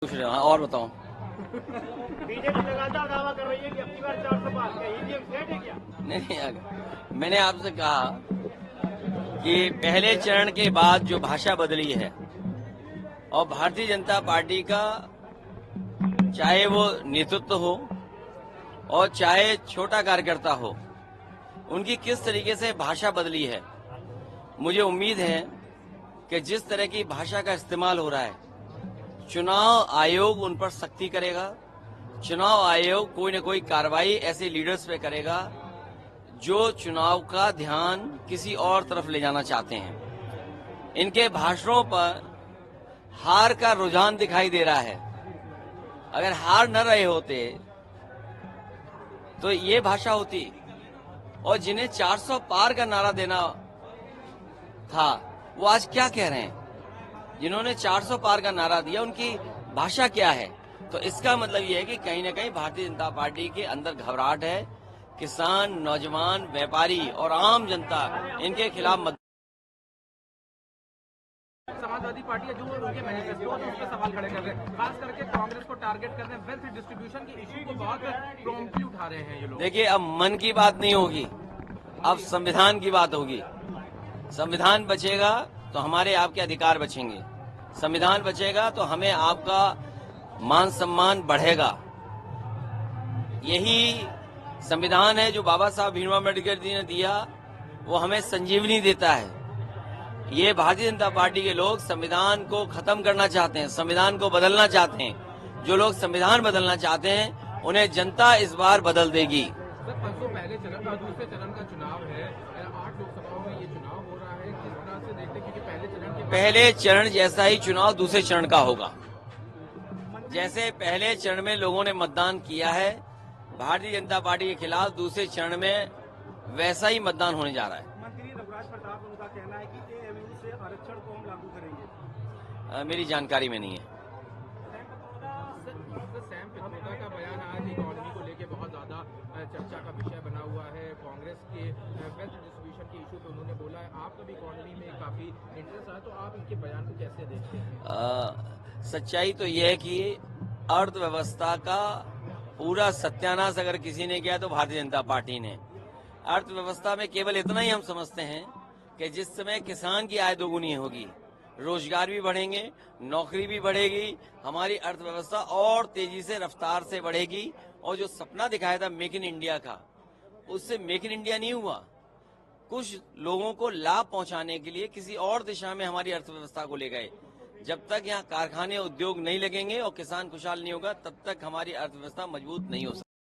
पूछ रहे हैं और बताओ। बीजेपी लगातार दावा कर रही है कि अपनी बार 400 पार क्या ईवीएम सेट है क्या? नहीं, मैंने आपसे कहा कि पहले चरण के बाद जो भाषा बदली है और भारतीय जनता पार्टी का चाहे वो नेतृत्व हो और चाहे छोटा कार्यकर्ता हो, उनकी किस तरीके से भाषा बदली है। मुझे उम्मीद है कि जिस तरह की भाषा का इस्तेमाल हो रहा है, चुनाव आयोग उन पर सख्ती करेगा। चुनाव आयोग कोई न कोई कार्रवाई ऐसे लीडर्स पे करेगा जो चुनाव का ध्यान किसी और तरफ ले जाना चाहते हैं। इनके भाषणों पर हार का रुझान दिखाई दे रहा है। अगर हार न रहे होते तो ये भाषा होती। और जिन्हें 400 पार का नारा देना था, वो आज क्या कह रहे हैं? जिन्होंने 400 पार का नारा दिया, उनकी भाषा क्या है? तो इसका मतलब ये है कि कहीं न कहीं भारतीय जनता पार्टी के अंदर घबराहट है। किसान, नौजवान, व्यापारी और आम जनता इनके खिलाफ समाजवादी पार्टी जो उनके मैनिफेस्टो है उस पर सवाल खड़े कर रहे हैं, खास करके कांग्रेस को टारगेट कर रहे हैं। वेल्थ डिस्ट्रीब्यूशन के इशू को बहुत प्रॉम्प्टली उठा रहे हैं ये लोग। देखिए, अब मन की बात नहीं होगी, अब संविधान की बात होगी। संविधान बचेगा तो हमारे आपके अधिकार बचेंगे। संविधान बचेगा तो हमें आपका मान सम्मान बढ़ेगा। यही संविधान है जो बाबा साहब भीमराव अम्बेडकर जी ने दिया, वो हमें संजीवनी देता है। ये भारतीय जनता पार्टी के लोग संविधान को खत्म करना चाहते हैं, संविधान को बदलना चाहते हैं। जो लोग संविधान बदलना चाहते हैं, उन्हें जनता इस बार बदल देगी। सर, परसों पहले चरण का दूसरे चरण का चुनाव है, 8 लोकसभाओं में ये चुनाव हो रहा है। किस तरह से देखते हैं, क्योंकि पहले चरण जैसा ही चुनाव दूसरे चरण का होगा। जैसे पहले चरण में लोगों ने मतदान किया है भारतीय जनता पार्टी के खिलाफ, दूसरे चरण में वैसा ही मतदान होने जा रहा है। मंत्री रघुराज प्रताप, उनका कहना है कि एएमयू से आरक्षण को हम लागू करेंगे। मेरी जानकारी में नहीं है। सैम पित्रोदा का बयान आज इकोनॉमी को लेके बहुत ज्यादा चर्चा का विषय बना हुआ है। कांग्रेस के वेल्थ डिस्ट्रीब्यूशन के इशू पे उन्होंने बोला है आपका भी इकोनॉमी में काफी इंटरेस्ट है, तो आप इनके बयान को कैसे देखते हैं? सच्चाई तो यह है कि अर्थव्यवस्था का पूरा सत्यानाश अगर किसी ने किया तो भारतीय जनता पार्टी ने। अर्थव्यवस्था में केवल इतना ही हम समझते हैं कि जिस समय किसान की आय दोगुनी होगी, रोजगार भी बढ़ेंगे, नौकरी भी बढ़ेगी, हमारी अर्थव्यवस्था और तेजी से रफ्तार से बढ़ेगी। और जो सपना दिखाया था मेक इन इंडिया का, उससे मेक इन इंडिया नहीं हुआ। कुछ लोगों को लाभ पहुंचाने के लिए किसी और दिशा में हमारी अर्थव्यवस्था को ले गए। जब तक यहाँ कारखाने उद्योग नहीं लगेंगे और किसान खुशहाल नहीं होगा, तब तक हमारी अर्थव्यवस्था मजबूत नहीं हो सकती।